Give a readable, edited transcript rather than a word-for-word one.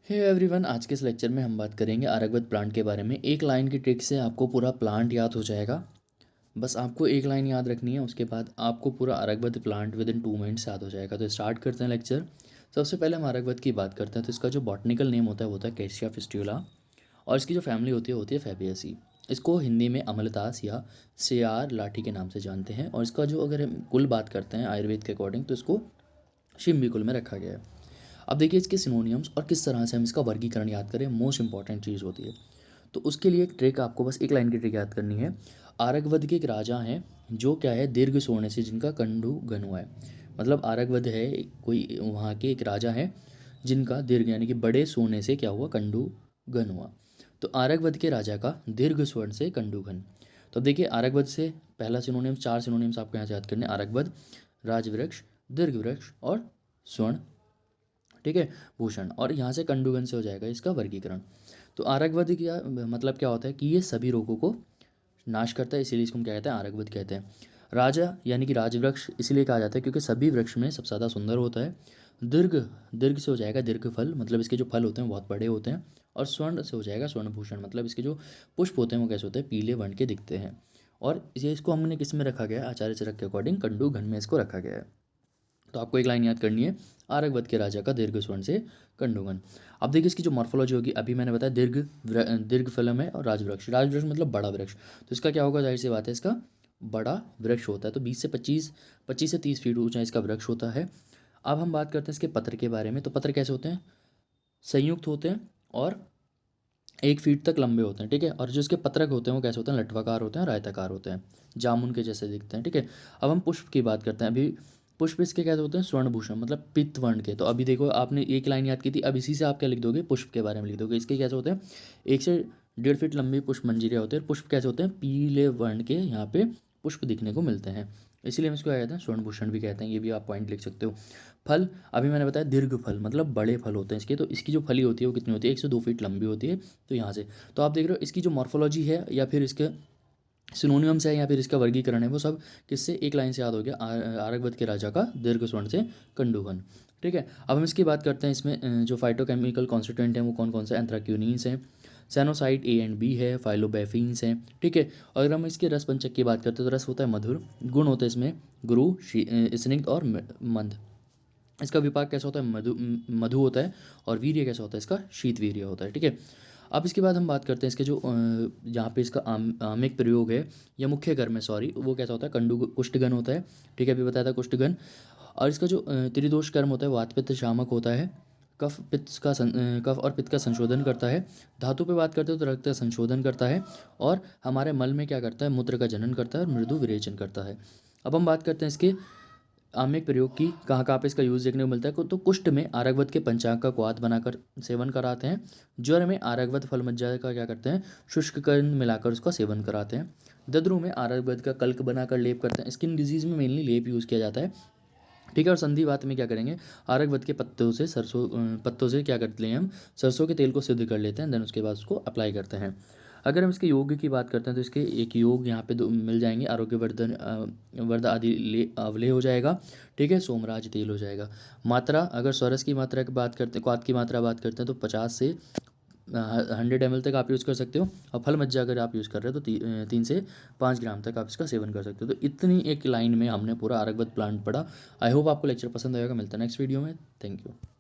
Hey everyone, आज के इस लेक्चर में हम बात करेंगे आरगवत प्लांट के बारे में। एक लाइन की ट्रिक से आपको पूरा प्लांट याद हो जाएगा। बस आपको एक लाइन याद रखनी है, उसके बाद आपको पूरा आरगवत प्लांट विद इन 2 मिनट्स याद हो जाएगा। तो स्टार्ट करते हैं लेक्चर। सबसे पहले हम आरगवत की बात करते हैं। तो इसका जो बॉटनिकल नेम होता है वो होता है कैसिया फिस्ट्यूला, और इसकी जो फैमिली होती है फैबियसी। इसको हिंदी में अमलतास या सेयार लाठी के नाम से जानते हैं। और इसका जो अगर हम कुल बात करते हैं आयुर्वेद के अकॉर्डिंग, तो इसको शिम्बी कुल में रखा गया है। अब देखिए इसके सिनोनियम्स और किस तरह से हम इसका वर्गीकरण याद करें, मोस्ट इंपॉर्टेंट चीज़ होती है। तो उसके लिए एक ट्रिक, आपको बस एक लाइन की ट्रिक याद करनी है। आरगवध के एक राजा हैं जो क्या है, दीर्घ सोने से जिनका कंडू घन हुआ है। मतलब आरगवध है कोई, वहाँ के एक राजा है जिनका दीर्घ यानी कि बड़े सोने से क्या हुआ, कंडू घन हुआ। तो आरगवध के राजा का दीर्घ स्वर्ण से कंडू घन। तो अब देखिए आरगवध से पहला सिनोनियम्स, 4 सिनोनियम्स आपको यहाँ से याद करने। आरगवध, राजवृक्ष, दीर्घ वृक्ष और स्वर्ण, ठीक है, भूषण। और यहाँ से कंडुगन से हो जाएगा इसका वर्गीकरण। तो आरगवध क्या मतलब क्या होता है कि ये सभी रोगों को नाश करता है, इसीलिए इसको हम क्या कहते हैं, आरगवध कहते हैं। राजा यानी कि राजवृक्ष इसलिए कहा जाता है क्योंकि सभी वृक्ष में सबसे ज़्यादा सुंदर होता है। दीर्घ, दीर्घ से हो जाएगा दीर्घ फल, मतलब इसके जो फल होते हैं बहुत बड़े होते हैं। और स्वर्ण से हो जाएगा स्वर्णभूषण, मतलब इसके जो पुष्प होते हैं वो कैसे होते हैं, पीले वर्ण के दिखते हैं। और ये इसको हमने किस में रखा गया है, आचार्य चरक के अकॉर्डिंग कंडू घन में इसको रखा गया है। तो आपको एक लाइन याद करनी है, आरगवध के राजा का दीर्घ स्वर्ण से कंडुगन। अब देखिए इसकी जो मॉर्फोलॉजी होगी, अभी मैंने बताया दीर्घ फलम है और राजवृक्ष। राजवृक्ष मतलब बड़ा वृक्ष। तो इसका क्या होगा, जाहिर सी बात है, इसका बड़ा वृक्ष होता है। तो 20 से 25, 25 से 30 फीट ऊंचा इसका वृक्ष होता है। अब हम बात करते हैं इसके पत्र के बारे में। तो पत्र कैसे होते हैं, संयुक्त होते हैं और 1 फीट तक लंबे होते हैं, ठीक है। और जो इसके पत्रक होते हैं वो कैसे होते हैं, लटवाकार होते हैं, रायताकार होते हैं, जामुन के जैसे दिखते हैं, ठीक है। अब हम पुष्प की बात करते हैं। अभी पुष्प इसके कैसे होते हैं, स्वर्णभूषण मतलब पित्त वर्ण के। तो अभी देखो आपने एक लाइन याद की थी, अब इसी से आप क्या लिख दोगे, पुष्प के बारे में लिख दोगे। इसके कैसे होते हैं, 1 से 1.5 फीट लंबी पुष्प मंजीरियाँ होते हैं। पुष्प कैसे होते हैं, पीले वर्ण के यहाँ पे पुष्प दिखने को मिलते हैं, इसीलिए हम इसको क्या कहते हैं, स्वर्णभूषण भी कहते हैं। ये भी आप पॉइंट लिख सकते हो। फल, अभी मैंने बताया दीर्घ फल मतलब बड़े फल होते हैं इसके। तो इसकी जो फली होती है वो कितनी होती है, 1 से 2 फीट लंबी होती है। तो यहाँ से तो आप देख रहे हो इसकी जो मॉर्फोलॉजी है या फिर इसके सिनोनियम्स है या फिर इसका वर्गीकरण है, वो सब किससे, एक लाइन से याद हो गया, आरगवध के राजा का दीर्घ स्वर्ण से कंडूघन, ठीक है। अब हम इसकी बात करते हैं। इसमें जो फाइटोकेमिकल कॉन्स्टिट्यूएंट हैं वो कौन कौन से, एंथ्राक्यूनिन्स हैं, सैनोसाइट ए एंड बी है, फाइलोबैफिन्स हैं, ठीक है। और अगर हम इसके रस पंचक की बात करते हैं तो रस होता है मधुर, गुण होते हैं इसमें गुरु, स्निग्ध और मंद। इसका विपाक कैसा होता है, मधु होता है। और वीर्य कैसा होता है इसका, शीत वीर्य होता है, ठीक है। अब इसके बाद हम बात करते हैं इसके जो जहाँ पे इसका आमिक प्रयोग है या मुख्य कर्म है, सॉरी, वो कैसा होता है, कंडु कुष्ठगन होता है, ठीक है, अभी बताया था कुष्ठगन। और इसका जो त्रिदोष कर्म होता है वो वातपित्त शामक होता है। कफ और पित्त का संशोधन करता है। धातु पे बात करते हो तो रक्त का संशोधन करता है। और हमारे मल में क्या करता है, मूत्र का जनन करता है और मृदु विरेचन करता है। अब हम बात करते हैं इसके आम्यक प्रयोग की, कहाँ कहाँ पे इसका यूज़ देखने को मिलता है। तो कुष्ठ में आरगवत के पंचांग का क्वाथ बनाकर सेवन कराते हैं। ज्वर में आरगवत फल मज्जा का क्या करते हैं, शुष्क कर्ण मिलाकर उसका सेवन कराते हैं। दद्रु में आरगवत का कल्क बनाकर लेप करते हैं। स्किन डिजीज़ में मेनली लेप यूज़ किया जाता है, ठीक है। और संधिवात में क्या करेंगे, आरगवत के पत्तों से क्या करते हैं, हम सरसों के तेल को सिद्ध कर लेते हैं, देन उसके बाद उसको अप्लाई करते हैं। अगर हम इसके योग की बात करते हैं तो इसके एक योग यहाँ पे दो मिल जाएंगे, आरोग्यवर्धन वर्ध आदि अवलेह हो जाएगा, ठीक है, सोमराज तेल हो जाएगा। मात्रा, अगर स्वरस की मात्रा की बात करते हैं, क्वाथ की मात्रा बात करते हैं तो 50 से 100 ml तक आप यूज़ कर सकते हो। और फल मज्जा अगर आप यूज़ कर रहे हो तो 3 से 5 ग्राम तक आप इसका सेवन कर सकते हो। तो इतनी एक लाइन में हमने पूरा आरगवत प्लांट पढ़ा। आई होप आपको लेक्चर पसंद आएगा। मिलता है नेक्स्ट वीडियो में। Thank you.